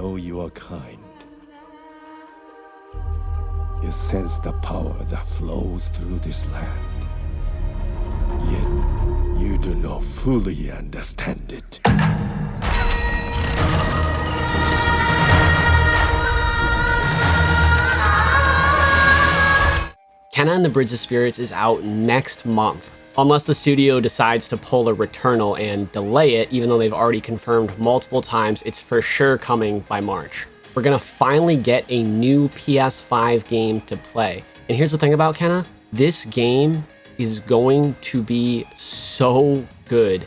know you are kind. You sense the power that flows through this land. Yet, you do not fully understand it. Kena and the Bridge of Spirits is out next month, unless the studio decides to pull a Returnal and delay it, even though they've already confirmed multiple times it's for sure coming by March. We're gonna finally get a new PS5 game to play. And here's the thing about Kena, this game is going to be so good.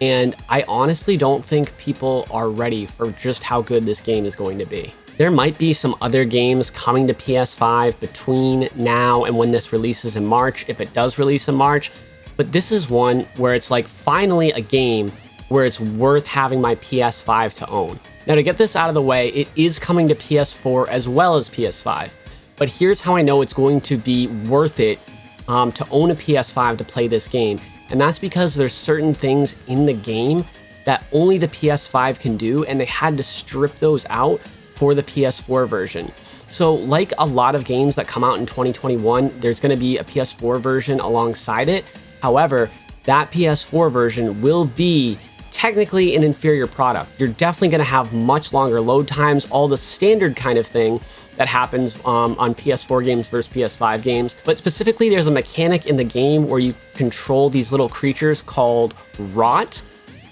And I honestly don't think people are ready for just how good this game is going to be. There might be some other games coming to PS5 between now and when this releases in March, if it does release in March, but this is one where it's like finally a game where it's worth having my PS5 to own. Now to get this out of the way, it is coming to PS4 as well as PS5, but here's how I know it's going to be worth it to own a PS5 to play this game, and that's because there's certain things in the game that only the PS5 can do, and they had to strip those out for the PS4 version. So like a lot of games that come out in 2021, there's going to be a PS4 version alongside it. However, that PS4 version will be technically an inferior product. You're definitely going to have much longer load times, all the standard kind of thing that happens on PS4 games versus PS5 games. But specifically, there's a mechanic in the game where you control these little creatures called Rot,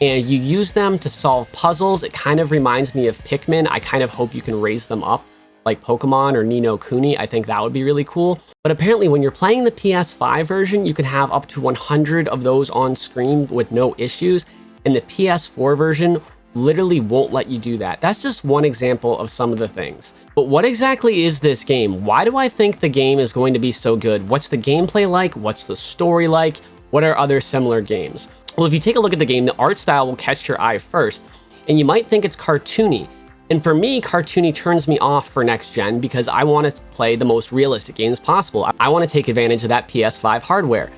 and you use them to solve puzzles. It kind of reminds me of Pikmin. I kind of hope you can raise them up like Pokemon or Ni no Kuni. I think that would be really cool. But apparently when you're playing the PS5 version, you can have up to 100 of those on screen with no issues. And the PS4 version literally won't let you do that. That's just one example of some of the things. But what exactly is this game? Why do I think the game is going to be so good? What's the gameplay like? What's the story like? What are other similar games? Well, if you take a look at the game, the art style will catch your eye first, and you might think it's cartoony. And for me, cartoony turns me off for next gen because I want to play the most realistic games possible. I want to take advantage of that PS5 hardware.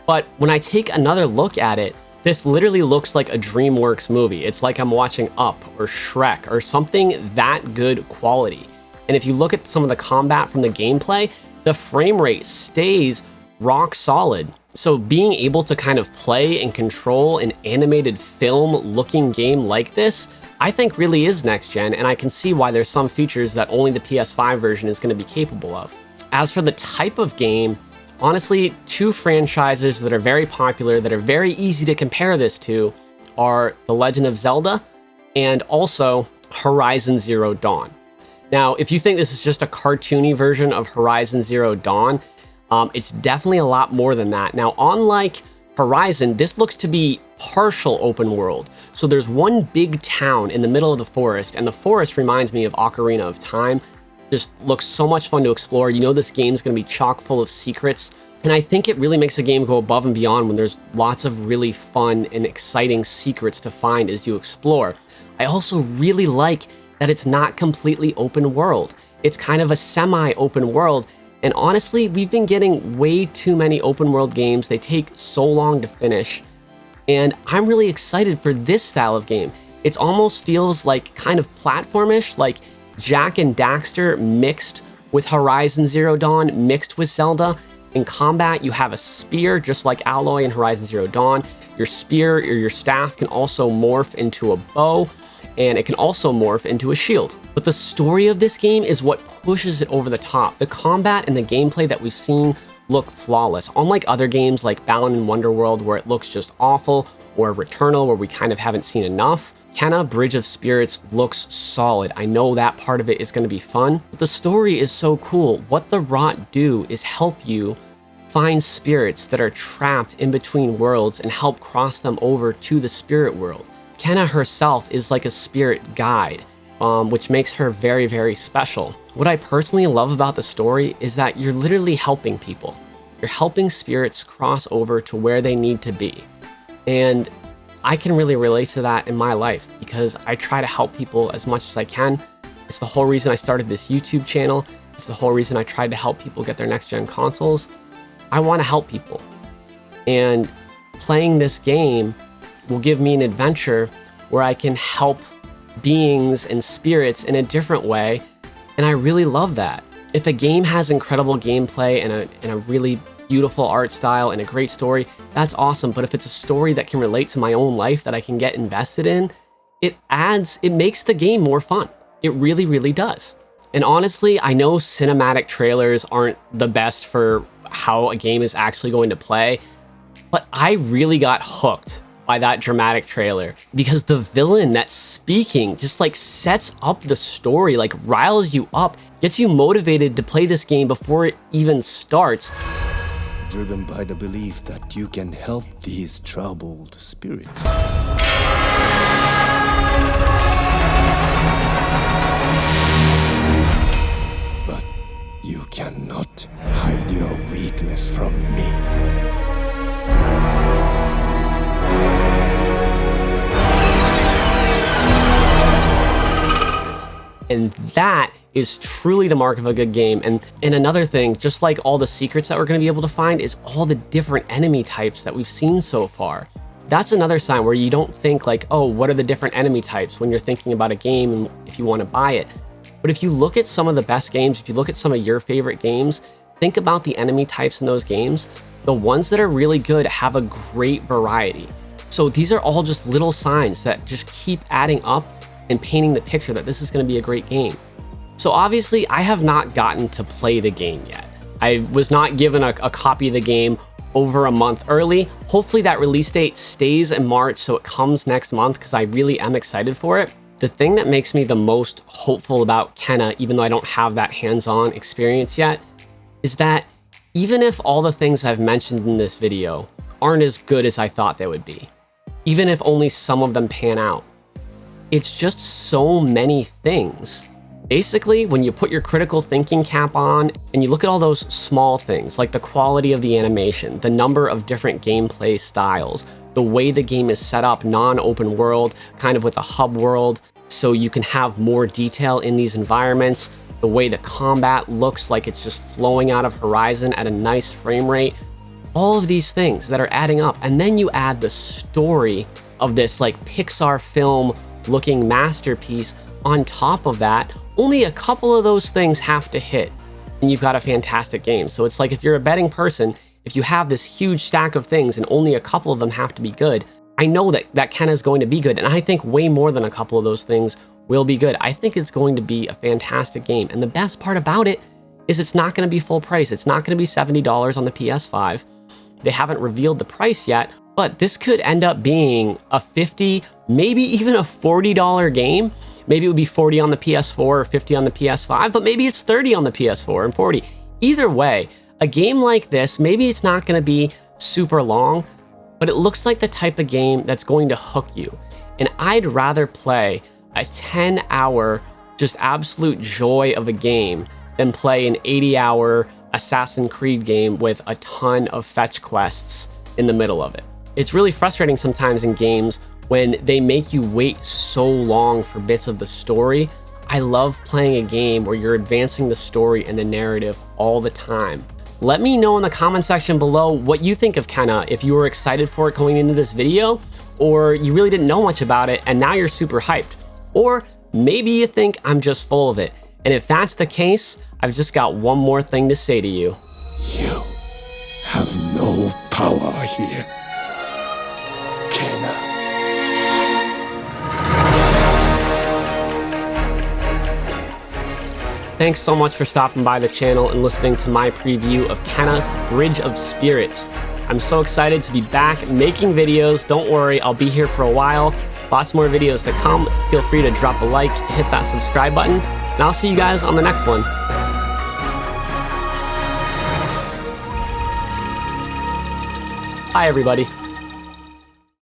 But when I take another look at it, this literally looks like a DreamWorks movie. It's like I'm watching Up or Shrek or something that good quality. And if you look at some of the combat from the gameplay, the frame rate stays rock solid. So being able to kind of play and control an animated film looking game like this, I think really is next gen, and I can see why there's some features that only the PS5 version is going to be capable of. As for the type of game, honestly, two franchises that are very popular, that are very easy to compare this to, are The Legend of Zelda and also Horizon Zero Dawn. Now, if you think this is just a cartoony version of Horizon Zero Dawn, it's definitely a lot more than that. Now, unlike Horizon, this looks to be partial open world. So there's one big town in the middle of the forest, and the forest reminds me of Ocarina of Time. Just looks so much fun to explore. You know this game's gonna be chock full of secrets, and I think it really makes the game go above and beyond when there's lots of really fun and exciting secrets to find as you explore. I also really like that it's not completely open world. It's kind of a semi-open world. And honestly, we've been getting way too many open world games. They take so long to finish. And I'm really excited for this style of game. It almost feels like kind of platformish, like Jak and Daxter mixed with Horizon Zero Dawn, mixed with Zelda. In combat, you have a spear, just like Aloy in Horizon Zero Dawn. Your spear or your staff can also morph into a bow, and it can also morph into a shield. But the story of this game is what pushes it over the top. The combat and the gameplay that we've seen look flawless. Unlike other games like Balan Wonderworld, where it looks just awful, or Returnal, where we kind of haven't seen enough, Kena Bridge of Spirits looks solid. I know that part of it is going to be fun, but the story is so cool. What the Rot do is help you find spirits that are trapped in between worlds and help cross them over to the spirit world. Kena herself is like a spirit guide, which makes her very, very special. What I personally love about the story is that you're literally helping people. You're helping spirits cross over to where they need to be. And I can really relate to that in my life because I try to help people as much as I can. It's the whole reason I started this YouTube channel. It's the whole reason I tried to help people get their next-gen consoles. I want to help people. And playing this game will give me an adventure where I can help beings and spirits in a different way, and I really love that. If a game has incredible gameplay and a really beautiful art style and a great story, that's awesome. But if it's a story that can relate to my own life that I can get invested in, it makes the game more fun. It really, really does. And honestly, I know cinematic trailers aren't the best for how a game is actually going to play, but I really got hooked by that dramatic trailer because the villain that's speaking just like sets up the story, like riles you up, gets you motivated to play this game before it even starts. Driven by the belief that you can help these troubled spirits. But you cannot hide your weakness from me. And that is truly the mark of a good game. And another thing, just like all the secrets that we're going to be able to find, is all the different enemy types that we've seen so far. That's another sign where you don't think like, oh, what are the different enemy types when you're thinking about a game and if you want to buy it. But if you look at some of the best games, if you look at some of your favorite games, think about the enemy types in those games. The ones that are really good have a great variety. So these are all just little signs that just keep adding up and painting the picture that this is going to be a great game. So obviously I have not gotten to play the game yet. I was not given a copy of the game over a month early. Hopefully that release date stays in March so it comes next month because I really am excited for it. The thing that makes me the most hopeful about Kena, even though I don't have that hands-on experience yet, is that even if all the things I've mentioned in this video aren't as good as I thought they would be, even if only some of them pan out, it's just so many things. Basically, when you put your critical thinking cap on and you look at all those small things, like the quality of the animation, the number of different gameplay styles, the way the game is set up, non-open world, kind of with a hub world, so you can have more detail in these environments, the way the combat looks like it's just flowing out of Horizon at a nice frame rate, all of these things that are adding up. And then you add the story of this like Pixar film looking masterpiece on top of that. Only a couple of those things have to hit and you've got a fantastic game. So it's like if you're a betting person, if you have this huge stack of things and only a couple of them have to be good, I know that Kena is going to be good. And I think way more than a couple of those things will be good. I think it's going to be a fantastic game. And the best part about it is it's not going to be full price. It's not going to be $70 on the PS5. They haven't revealed the price yet, but this could end up being a $50, maybe even a $40 game. Maybe it would be 40 on the PS4 or 50 on the PS5, but maybe it's 30 on the PS4 and 40. Either way, a game like this, maybe it's not going to be super long, but it looks like the type of game that's going to hook you. And I'd rather play a 10-hour, just absolute joy of a game than play an 80-hour Assassin's Creed game with a ton of fetch quests in the middle of it. It's really frustrating sometimes in games when they make you wait so long for bits of the story. I love playing a game where you're advancing the story and the narrative all the time. Let me know in the comment section below what you think of Kena, if you were excited for it going into this video, or you really didn't know much about it and now you're super hyped. Or maybe you think I'm just full of it. And if that's the case, I've just got one more thing to say to you. You have no power here, Kena. Thanks so much for stopping by the channel and listening to my preview of Kena's Bridge of Spirits. I'm so excited to be back making videos. Don't worry, I'll be here for a while. Lots more videos to come. Feel free to drop a like, hit that subscribe button, and I'll see you guys on the next one. Bye, everybody.